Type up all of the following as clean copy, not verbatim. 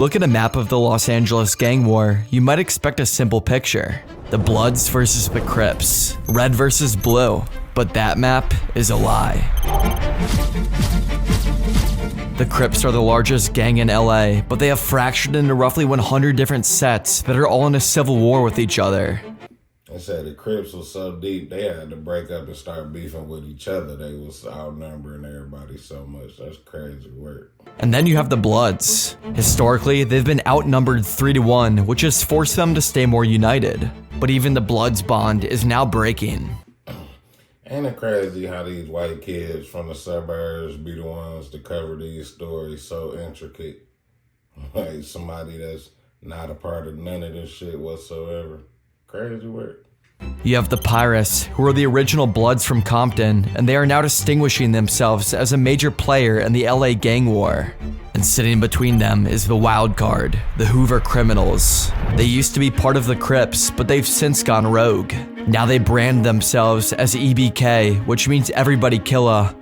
Look at a map of the Los Angeles gang war, you might expect a simple picture. The Bloods versus the Crips, red versus blue, but that map is a lie. The Crips are the largest gang in LA, but they have fractured into roughly 100 different sets that are all in a civil war with each other. They said the Crips was so deep, they had to break up and start beefing with each other. They was outnumbering everybody so much. That's crazy work. And then you have the Bloods. Historically, they've been outnumbered 3-1, which has forced them to stay more united. But even the Bloods bond is now breaking. Ain't it crazy how these white kids from the suburbs be the ones to cover these stories so intricate? Like somebody that's not a part of none of this shit whatsoever. Crazy work. You have the Pirates, who are the original Bloods from Compton, and they are now distinguishing themselves as a major player in the LA gang war. And sitting between them is the wild card, the Hoover Criminals. They used to be part of the Crips, but they've since gone rogue. Now they brand themselves as EBK, which means everybody killer.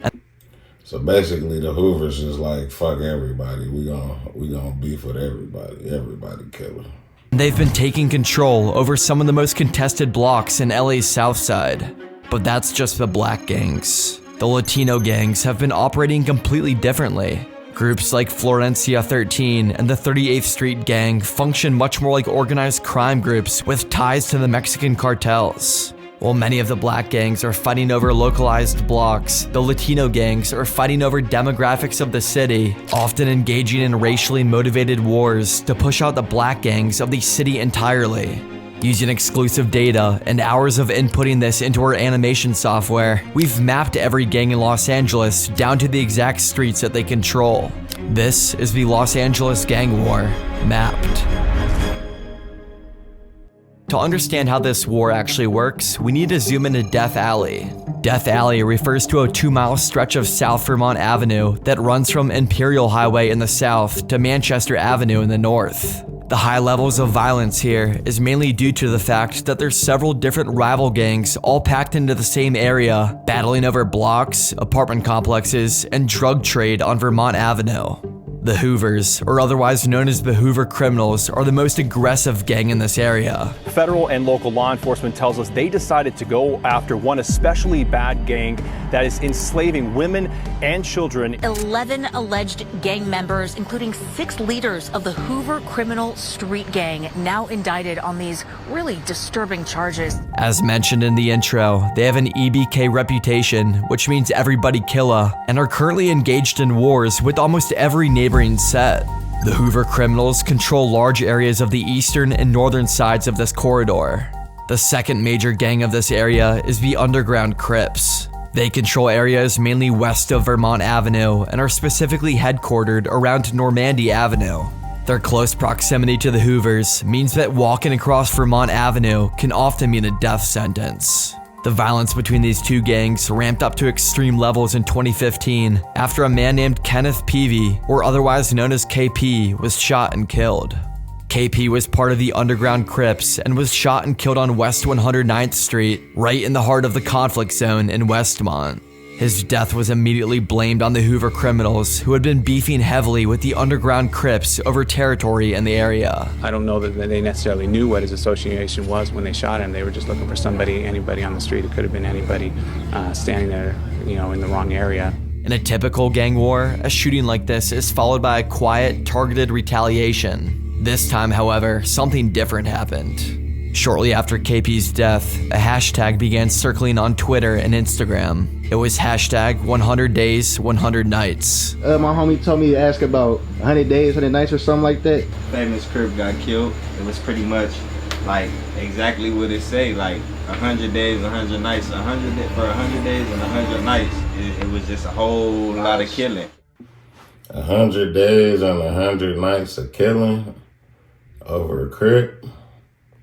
So basically the Hoovers is like, fuck everybody. We gonna beef with everybody killer. They've been taking control over some of the most contested blocks in LA's South Side. But that's just the black gangs. The Latino gangs have been operating completely differently. Groups like Florencia 13 and the 38th Street Gang function much more like organized crime groups with ties to the Mexican cartels. While many of the black gangs are fighting over localized blocks, the Latino gangs are fighting over demographics of the city, often engaging in racially motivated wars to push out the black gangs of the city entirely. Using exclusive data and hours of inputting this into our animation software, we've mapped every gang in Los Angeles down to the exact streets that they control. This is the Los Angeles Gang War, mapped. To understand how this war actually works, we need to zoom into Death Alley. Death Alley refers to a 2-mile stretch of South Vermont Avenue that runs from Imperial Highway in the south to Manchester Avenue in the north. The high levels of violence here is mainly due to the fact that there's several different rival gangs all packed into the same area, battling over blocks, apartment complexes, and drug trade on Vermont Avenue. The Hoovers, or otherwise known as the Hoover Criminals, are the most aggressive gang in this area. Federal and local law enforcement tells us they decided to go after one especially bad gang that is enslaving women and children. 11 alleged gang members, including 6 leaders of the Hoover Criminal Street Gang, now indicted on these really disturbing charges. As mentioned in the intro, they have an EBK reputation, which means everybody killer, and are currently engaged in wars with almost every neighboring set. The Hoover Criminals control large areas of the eastern and northern sides of this corridor. The second major gang of this area is the underground Crips. They control areas mainly west of Vermont Avenue and are specifically headquartered around Normandy Avenue. Their close proximity to the Hoovers means that walking across Vermont Avenue can often mean a death sentence. The violence between these two gangs ramped up to extreme levels in 2015 after a man named Kenneth Peavy, or otherwise known as KP, was shot and killed. KP was part of the underground Crips and was shot and killed on West 109th Street, right in the heart of the conflict zone in Westmont. His death was immediately blamed on the Hoover Criminals, who had been beefing heavily with the underground Crips over territory in the area. I don't know that they necessarily knew what his association was when they shot him. They were just looking for somebody, anybody on the street. It could have been anybody standing there, in the wrong area. In a typical gang war, a shooting like this is followed by a quiet, targeted retaliation. This time, however, something different happened. Shortly after KP's death, a hashtag began circling on Twitter and Instagram. It was hashtag 100 days, 100 nights. My homie told me to ask about 100 days, 100 nights or something like that. Famous Crip got killed. It was pretty much like exactly what it say, like 100 days, 100 nights, for 100 days and 100 nights. It was just a whole lot of killing. 100 days and 100 nights of killing over a Crip?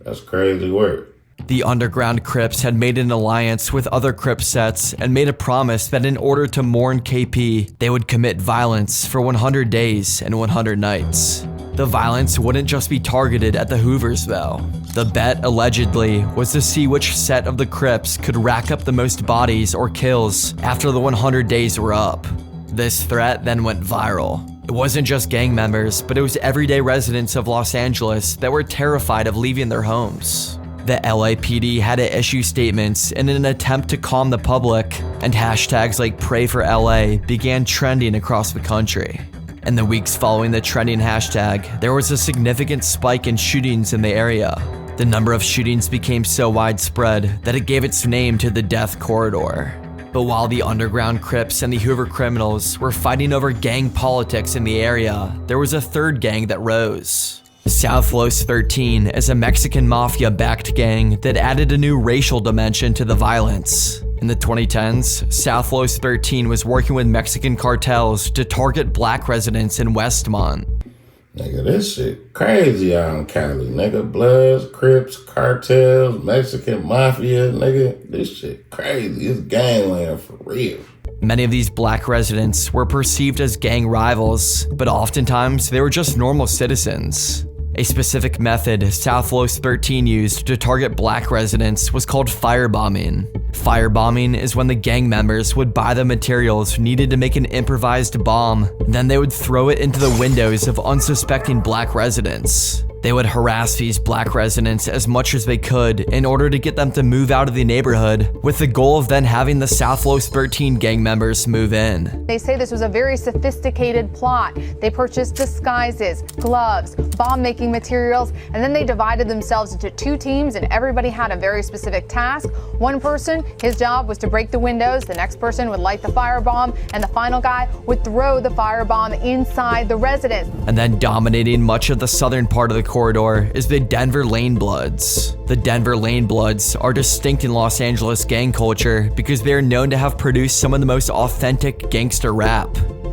That's crazy work. The underground Crips had made an alliance with other Crip sets and made a promise that in order to mourn KP, they would commit violence for 100 days and 100 nights. The violence wouldn't just be targeted at the Hoovers though. The bet, allegedly, was to see which set of the Crips could rack up the most bodies or kills after the 100 days were up. This threat then went viral. It wasn't just gang members, but it was everyday residents of Los Angeles that were terrified of leaving their homes. The LAPD had to issue statements in an attempt to calm the public, and hashtags like Pray for LA began trending across the country. In the weeks following the trending hashtag, there was a significant spike in shootings in the area. The number of shootings became so widespread that it gave its name to the Death Corridor. But while the underground Crips and the Hoover criminals were fighting over gang politics in the area, there was a third gang that rose. South Los 13 is a Mexican mafia-backed gang that added a new racial dimension to the violence. In the 2010s, South Los 13 was working with Mexican cartels to target black residents in Westmont. Nigga, this shit crazy out in Cali. Nigga, Bloods, Crips, cartels, Mexican mafia, nigga. This shit crazy. It's gangland for real. Many of these black residents were perceived as gang rivals, but oftentimes they were just normal citizens. A specific method South Los 13 used to target black residents was called firebombing. Firebombing is when the gang members would buy the materials needed to make an improvised bomb, then they would throw it into the windows of unsuspecting black residents. They would harass these black residents as much as they could in order to get them to move out of the neighborhood, with the goal of then having the South Los 13 gang members move in. They say this was a very sophisticated plot. They purchased disguises, gloves, bomb-making materials, and then they divided themselves into two teams, and everybody had a very specific task. One person, his job was to break the windows, the next person would light the firebomb, and the final guy would throw the firebomb inside the residence. And then dominating much of the southern part of the corridor is the Denver Lane Bloods. The Denver Lane Bloods are distinct in Los Angeles gang culture because they are known to have produced some of the most authentic gangster rap.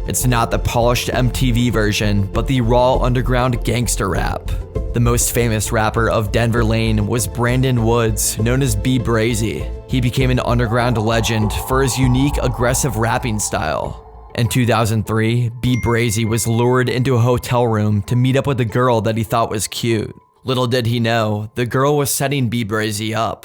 It's not the polished MTV version, but the raw underground gangster rap. The most famous rapper of Denver Lane was Brandon Woods, known as B. Brazy. He became an underground legend for his unique, aggressive rapping style. In 2003, B. Brazy was lured into a hotel room to meet up with a girl that he thought was cute. Little did he know, the girl was setting B. Brazy up.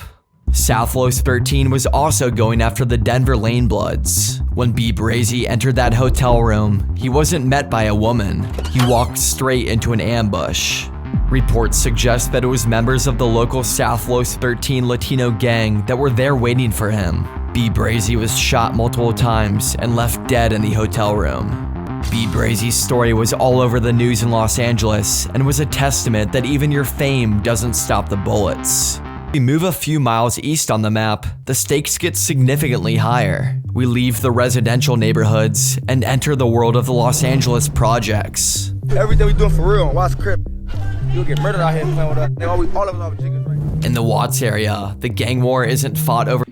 South Los 13 was also going after the Denver Lane Bloods. When B. Brazy entered that hotel room, he wasn't met by a woman. He walked straight into an ambush. Reports suggest that it was members of the local South Los 13 Latino gang that were there waiting for him. B. Brazy was shot multiple times and left dead in the hotel room. B. Brazy's story was all over the news in Los Angeles and was a testament that even your fame doesn't stop the bullets. We move a few miles east on the map, the stakes get significantly higher. We leave the residential neighborhoods and enter the world of the Los Angeles projects. Everything we doing for real, watch Crips. You'll get murdered out here playing with us. All of us are chickens, right? In the Watts area, the gang war isn't fought over.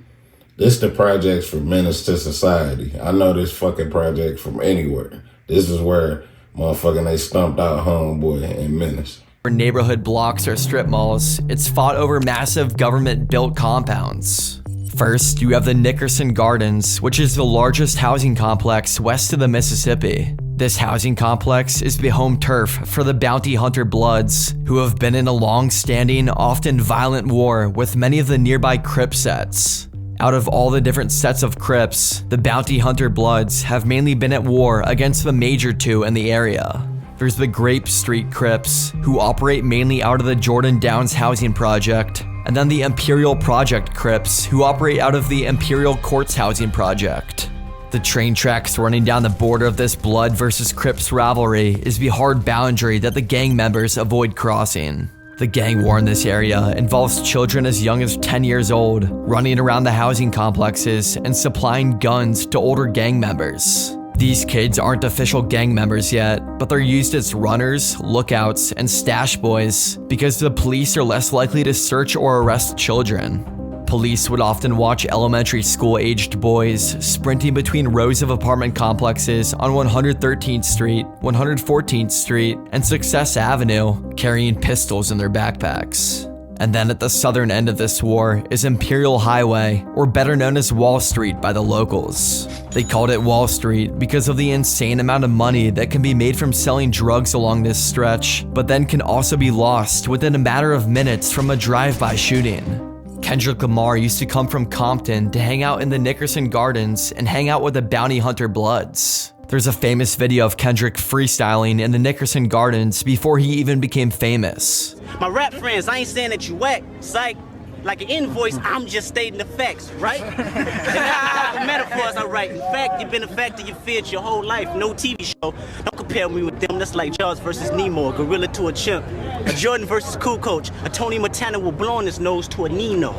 This the projects for menace to society. I know this fucking project from anywhere. This is where motherfucking they stumped out Homeboy and Menace. Neighborhood blocks or strip malls, it's fought over massive government-built compounds. First, you have the Nickerson Gardens, which is the largest housing complex west of the Mississippi. This housing complex is the home turf for the bounty hunter Bloods, who have been in a long-standing, often violent war with many of the nearby Crip sets. Out of all the different sets of Crips, the bounty hunter Bloods have mainly been at war against the major two in the area. There's the Grape Street Crips, who operate mainly out of the Jordan Downs housing project, and then the Imperial Project Crips, who operate out of the Imperial Courts housing project. The train tracks running down the border of this Blood versus Crips rivalry is the hard boundary that the gang members avoid crossing. The gang war in this area involves children as young as 10 years old, running around the housing complexes and supplying guns to older gang members. These kids aren't official gang members yet, but they're used as runners, lookouts, and stash boys because the police are less likely to search or arrest children. Police would often watch elementary school-aged boys sprinting between rows of apartment complexes on 113th Street, 114th Street, and Success Avenue, carrying pistols in their backpacks. And then at the southern end of this war is Imperial Highway, or better known as Wall Street by the locals. They called it Wall Street because of the insane amount of money that can be made from selling drugs along this stretch, but then can also be lost within a matter of minutes from a drive-by shooting. Kendrick Lamar used to come from Compton to hang out in the Nickerson Gardens and hang out with the bounty hunter Bloods. There's a famous video of Kendrick freestyling in the Nickerson Gardens before he even became famous. My rap friends, I ain't saying that you whack, psych. Like an invoice, I'm just stating the facts, right? The metaphors I write. In fact, you've been a factor you feared your whole life. No TV show. Don't compare me with them. That's like Jaws versus Nemo, a gorilla to a chimp. A Jordan versus Cool Coach. A Tony Montana will blow on his nose to a Nino.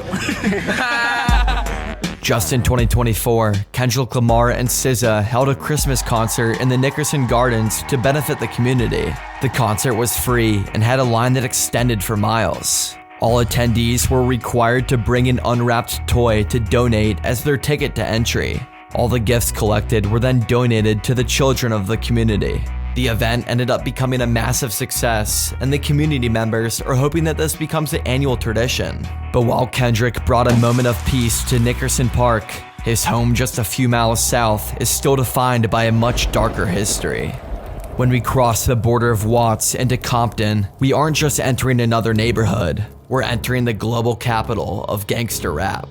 Just in 2024, Kendrick Lamar and SZA held a Christmas concert in the Nickerson Gardens to benefit the community. The concert was free and had a line that extended for miles. All attendees were required to bring an unwrapped toy to donate as their ticket to entry. All the gifts collected were then donated to the children of the community. The event ended up becoming a massive success, and the community members are hoping that this becomes an annual tradition. But while Kendrick brought a moment of peace to Nickerson Park, his home just a few miles south is still defined by a much darker history. When we cross the border of Watts into Compton, we aren't just entering another neighborhood, we're entering the global capital of gangster rap.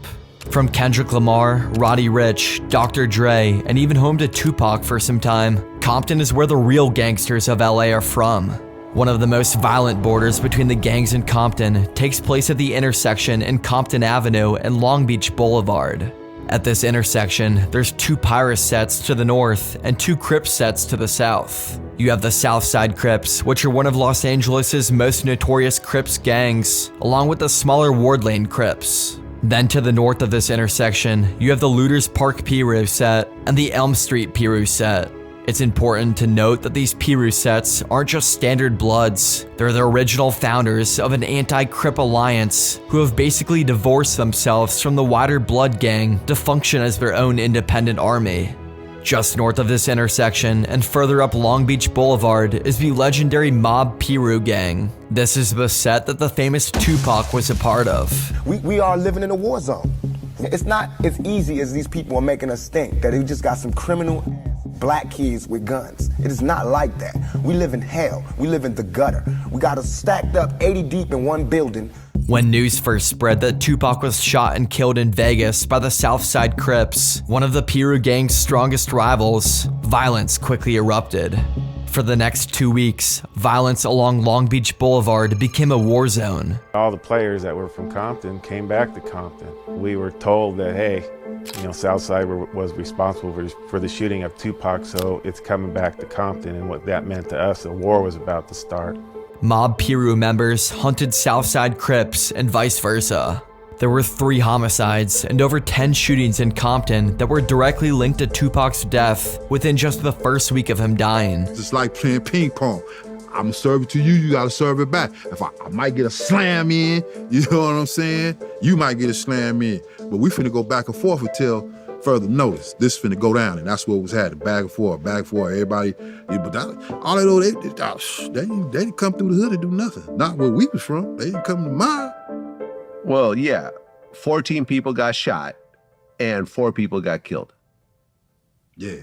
From Kendrick Lamar, Roddy Ricch, Dr. Dre, and even home to Tupac for some time, Compton is where the real gangsters of LA are from. One of the most violent borders between the gangs in Compton takes place at the intersection in Compton Avenue and Long Beach Boulevard. At this intersection, there's 2 Pyrus sets to the north and 2 Crips sets to the south. You have the Southside Crips, which are one of Los Angeles' most notorious Crips gangs, along with the smaller Ward Lane Crips. Then to the north of this intersection, you have the Looters Park Piru set and the Elm Street Piru set. It's important to note that these Piru sets aren't just standard bloods, they're the original founders of an anti-Crip alliance who have basically divorced themselves from the wider blood gang to function as their own independent army. Just north of this intersection and further up Long Beach Boulevard is the legendary Mob Piru gang. This is the set that the famous Tupac was a part of. We are living in a war zone. It's not as easy as these people are making us think, that we just got some criminal black kids with guns. It is not like that. We live in hell. We live in the gutter. We got us stacked up 80 deep in one building. When news first spread that Tupac was shot and killed in Vegas by the Southside Crips, one of the Piru gang's strongest rivals, violence quickly erupted. For the next 2 weeks, violence along Long Beach Boulevard became a war zone. All the players that were from Compton came back to Compton. We were told that, hey, Southside was responsible for the shooting of Tupac, so it's coming back to Compton, and what that meant to us, a war was about to start. Mob Piru members hunted Southside Crips and vice versa. There were 3 homicides and over 10 shootings in Compton that were directly linked to Tupac's death within just the first week of him dying. It's like playing ping pong. I'm gonna serve it to you, you gotta serve it back. If I might get a slam in, you know what I'm saying? You might get a slam in. But we finna go back and forth until further notice. This finna go down, and that's what was happening. Back and forth, everybody. But that, all they know, they didn't come through the hood and do nothing. Not where we was from. They didn't come to mine. Well, yeah, 14 people got shot and 4 people got killed. Yeah.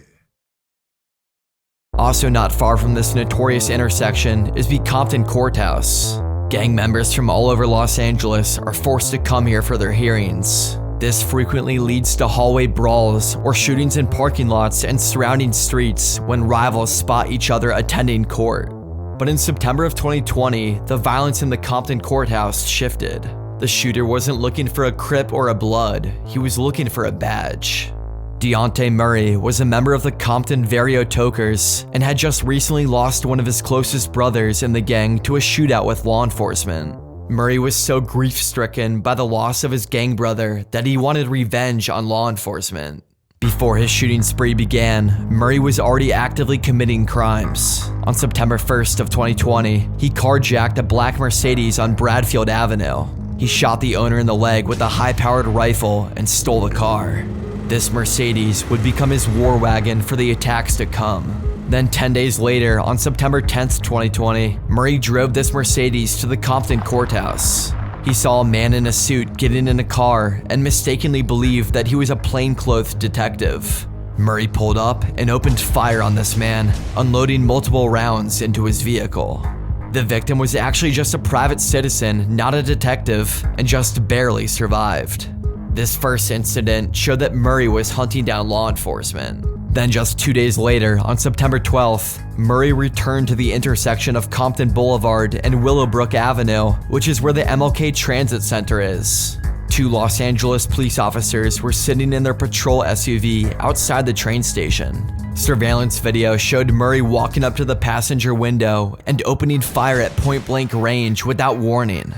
Also not far from this notorious intersection is the Compton Courthouse. Gang members from all over Los Angeles are forced to come here for their hearings. This frequently leads to hallway brawls or shootings in parking lots and surrounding streets when rivals spot each other attending court. But in September of 2020, the violence in the Compton Courthouse shifted. The shooter wasn't looking for a Crip or a Blood, he was looking for a badge. Deontay Murray was a member of the Compton Vario Tokers and had just recently lost one of his closest brothers in the gang to a shootout with law enforcement. Murray was so grief-stricken by the loss of his gang brother that he wanted revenge on law enforcement. Before his shooting spree began, Murray was already actively committing crimes. On September 1st of 2020, he carjacked a black Mercedes on Bradfield Avenue. He shot the owner in the leg with a high-powered rifle and stole the car. This Mercedes would become his war wagon for the attacks to come. Then 10 days later, on September 10th, 2020, Murray drove this Mercedes to the Compton Courthouse. He saw a man in a suit getting in a car and mistakenly believed that he was a plainclothes detective. Murray pulled up and opened fire on this man, unloading multiple rounds into his vehicle. The victim was actually just a private citizen, not a detective, and just barely survived. This first incident showed that Murray was hunting down law enforcement. Then just 2 days later, on September 12th, Murray returned to the intersection of Compton Boulevard and Willowbrook Avenue, which is where the MLK Transit Center is. 2 Los Angeles police officers were sitting in their patrol SUV outside the train station. Surveillance video showed Murray walking up to the passenger window and opening fire at point-blank range without warning.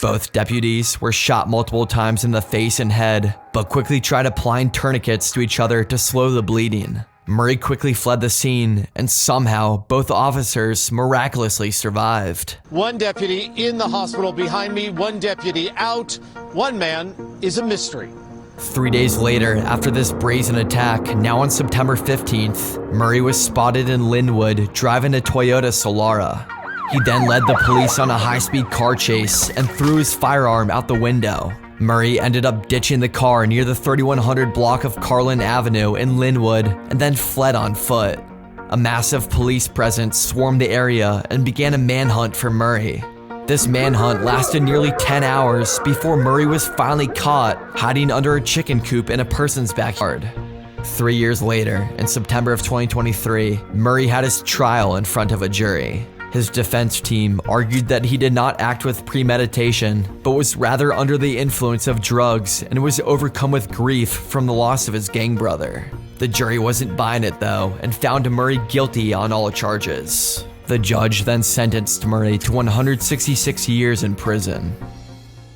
Both deputies were shot multiple times in the face and head, but quickly tried applying tourniquets to each other to slow the bleeding. Murray quickly fled the scene, and somehow both officers miraculously survived. One deputy in the hospital behind me, one deputy out. One man is a mystery. 3 days later, after this brazen attack, now on September 15th, Murray was spotted in Linwood driving a Toyota Solara. He then led the police on a high-speed car chase and threw his firearm out the window. Murray ended up ditching the car near the 3100 block of Carlin Avenue in Linwood and then fled on foot. A massive police presence swarmed the area and began a manhunt for Murray. This manhunt lasted nearly 10 hours before Murray was finally caught hiding under a chicken coop in a person's backyard. 3 years later, in September of 2023, Murray had his trial in front of a jury. His defense team argued that he did not act with premeditation, but was rather under the influence of drugs and was overcome with grief from the loss of his gang brother. The jury wasn't buying it though, and found Murray guilty on all charges. The judge then sentenced Murray to 166 years in prison.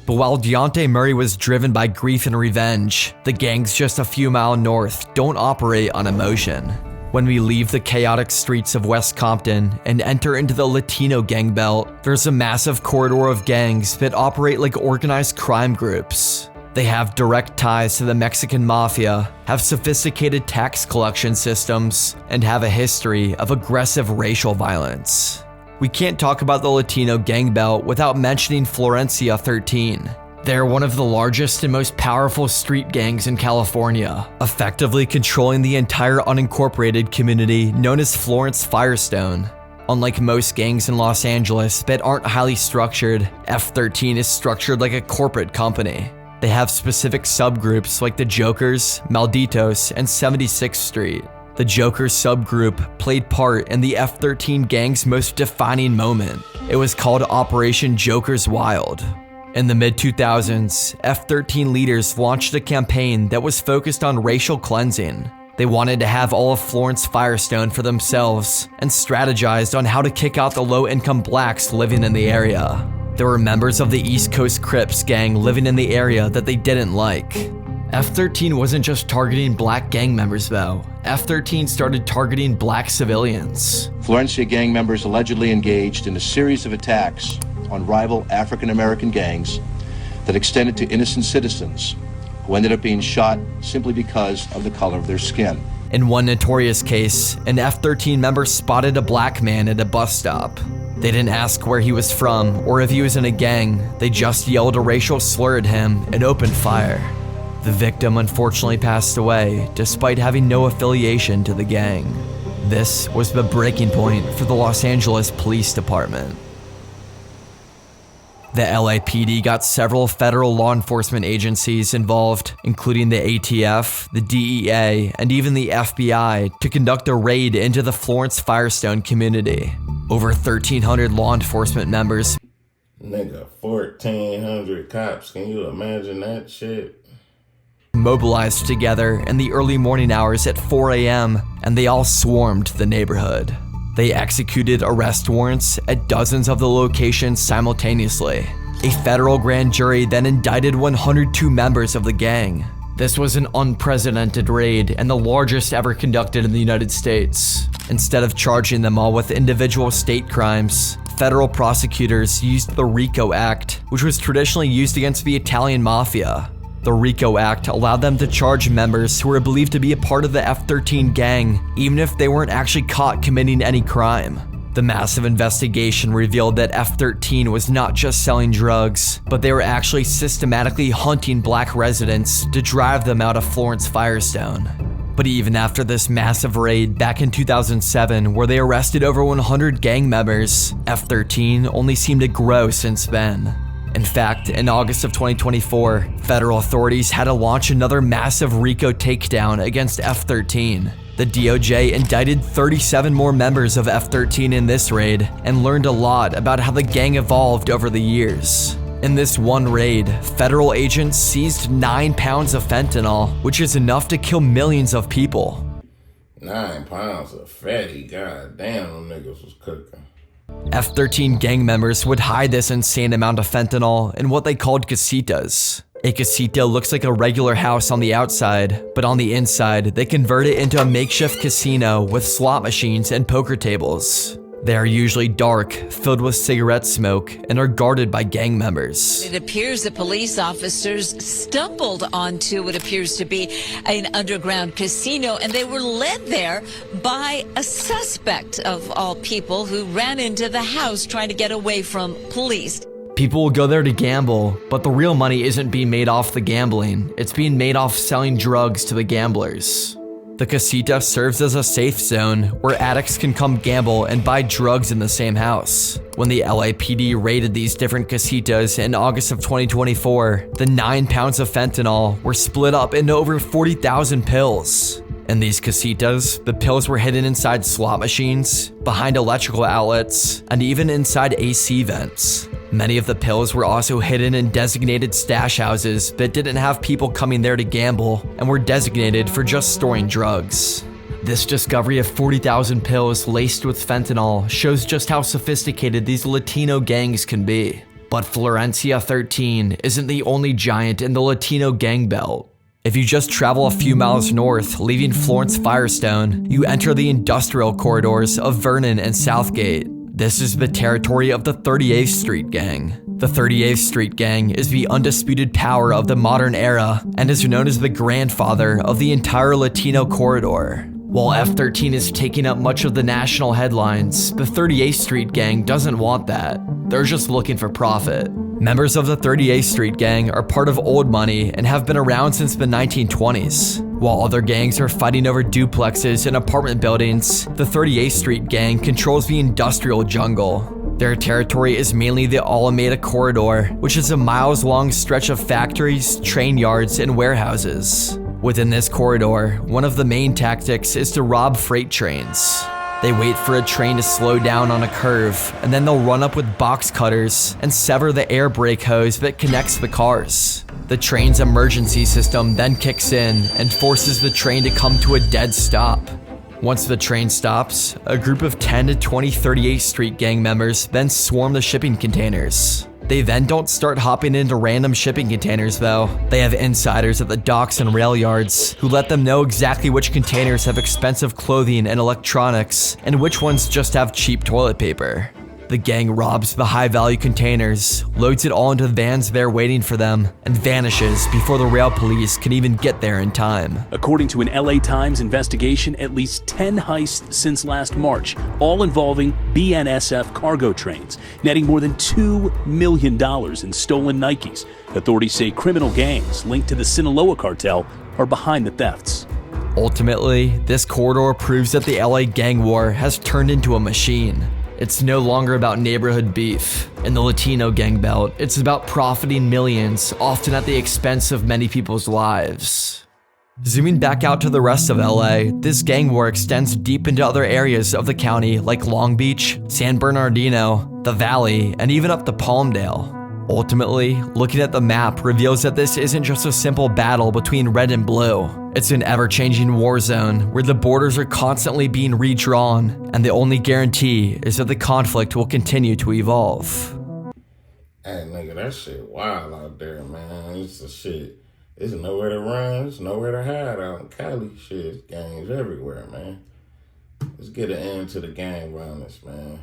But while Deontay Murray was driven by grief and revenge, the gangs just a few miles north don't operate on emotion. When we leave the chaotic streets of West Compton and enter into the Latino gang belt, there's a massive corridor of gangs that operate like organized crime groups. They have direct ties to the Mexican mafia, have sophisticated tax collection systems, and have a history of aggressive racial violence. We can't talk about the Latino gang belt without mentioning Florencia 13. They're one of the largest and most powerful street gangs in California, effectively controlling the entire unincorporated community known as Florence Firestone. Unlike most gangs in Los Angeles that aren't highly structured, F13 is structured like a corporate company. They have specific subgroups like the Jokers, Malditos, and 76th Street. The Jokers subgroup played part in the F13 gang's most defining moment. It was called Operation Jokers Wild. In the mid-2000s, F13 leaders launched a campaign that was focused on racial cleansing. They wanted to have all of Florence Firestone for themselves and strategized on how to kick out the low-income blacks living in the area. There were members of the East Coast Crips gang living in the area that they didn't like. F13 wasn't just targeting black gang members though. F13 started targeting black civilians. Florencia gang members allegedly engaged in a series of attacks on rival African-American gangs that extended to innocent citizens who ended up being shot simply because of the color of their skin. In one notorious case, an F13 member spotted a black man at a bus stop. They didn't ask where he was from or if he was in a gang, they just yelled a racial slur at him and opened fire. The victim unfortunately passed away despite having no affiliation to the gang. This was the breaking point for the Los Angeles Police Department. The LAPD got several federal law enforcement agencies involved, including the ATF, the DEA, and even the FBI, to conduct a raid into the Florence Firestone community. Over 1,300 law enforcement members. Nigga, 1,400 cops. Can you imagine that shit? Mobilized together in the early morning hours at 4 a.m., and they all swarmed the neighborhood. They executed arrest warrants at dozens of the locations simultaneously. A federal grand jury then indicted 102 members of the gang. This was an unprecedented raid and the largest ever conducted in the United States. Instead of charging them all with individual state crimes, federal prosecutors used the RICO Act, which was traditionally used against the Italian mafia. The RICO Act allowed them to charge members who were believed to be a part of the F13 gang, even if they weren't actually caught committing any crime. The massive investigation revealed that F13 was not just selling drugs, but they were actually systematically hunting black residents to drive them out of Florence Firestone. But even after this massive raid back in 2007, where they arrested over 100 gang members, F13 only seemed to grow since then. In fact, in August of 2024, federal authorities had to launch another massive RICO takedown against F-13. The DOJ indicted 37 more members of F-13 in this raid and learned a lot about how the gang evolved over the years. In this one raid, federal agents seized 9 pounds of fentanyl, which is enough to kill millions of people. 9 pounds of fatty, god damn, them niggas was cooking. F-13 gang members would hide this insane amount of fentanyl in what they called casitas. A casita looks like a regular house on the outside, but on the inside, they convert it into a makeshift casino with slot machines and poker tables. They are usually dark, filled with cigarette smoke, and are guarded by gang members. It appears that police officers stumbled onto what appears to be an underground casino, and they were led there by a suspect of all people who ran into the house trying to get away from police. People will go there to gamble, but the real money isn't being made off the gambling. It's being made off selling drugs to the gamblers. The casita serves as a safe zone where addicts can come gamble and buy drugs in the same house. When the LAPD raided these different casitas in August of 2024, the 9 pounds of fentanyl were split up into over 40,000 pills. In these casitas, the pills were hidden inside slot machines, behind electrical outlets, and even inside AC vents. Many of the pills were also hidden in designated stash houses that didn't have people coming there to gamble and were designated for just storing drugs. This discovery of 40,000 pills laced with fentanyl shows just how sophisticated these Latino gangs can be. But Florencia 13 isn't the only giant in the Latino gang belt. If you just travel a few miles north, leaving Florence Firestone, you enter the industrial corridors of Vernon and Southgate. This is the territory of the 38th Street Gang. The 38th Street Gang is the undisputed power of the modern era and is known as the grandfather of the entire Latino corridor. While F-13 is taking up much of the national headlines, the 38th Street Gang doesn't want that. They're just looking for profit. Members of the 38th Street Gang are part of old money and have been around since the 1920s. While other gangs are fighting over duplexes and apartment buildings, the 38th Street Gang controls the industrial jungle. Their territory is mainly the Alameda Corridor, which is a miles-long stretch of factories, train yards, and warehouses. Within this corridor, one of the main tactics is to rob freight trains. They wait for a train to slow down on a curve, and then they'll run up with box cutters and sever the air brake hose that connects the cars. The train's emergency system then kicks in and forces the train to come to a dead stop. Once the train stops, a group of 10 to 20 38th Street Gang members then swarm the shipping containers. They then don't start hopping into random shipping containers though. They have insiders at the docks and rail yards who let them know exactly which containers have expensive clothing and electronics and which ones just have cheap toilet paper. The gang robs the high-value containers, loads it all into vans there waiting for them, and vanishes before the rail police can even get there in time. According to an LA Times investigation, at least 10 heists since last March, all involving BNSF cargo trains, netting more than $2 million in stolen Nikes. Authorities say criminal gangs linked to the Sinaloa cartel are behind the thefts. Ultimately, this corridor proves that the LA gang war has turned into a machine. It's no longer about neighborhood beef. In the Latino gang belt, it's about profiting millions, often at the expense of many people's lives. Zooming back out to the rest of LA, this gang war extends deep into other areas of the county like Long Beach, San Bernardino, the Valley, and even up to Palmdale. Ultimately, looking at the map reveals that this isn't just a simple battle between red and blue. It's an ever-changing war zone where the borders are constantly being redrawn, and the only guarantee is that the conflict will continue to evolve. Hey, nigga, that shit wild out there, man. It's the shit. There's nowhere to run. There's nowhere to hide out in Cali. Shit, it's gangs everywhere, man. Let's get an end to the gang violence, man.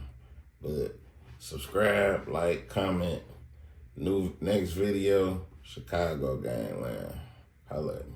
But subscribe, like, comment. Next video, Chicago gangland. Holla at me.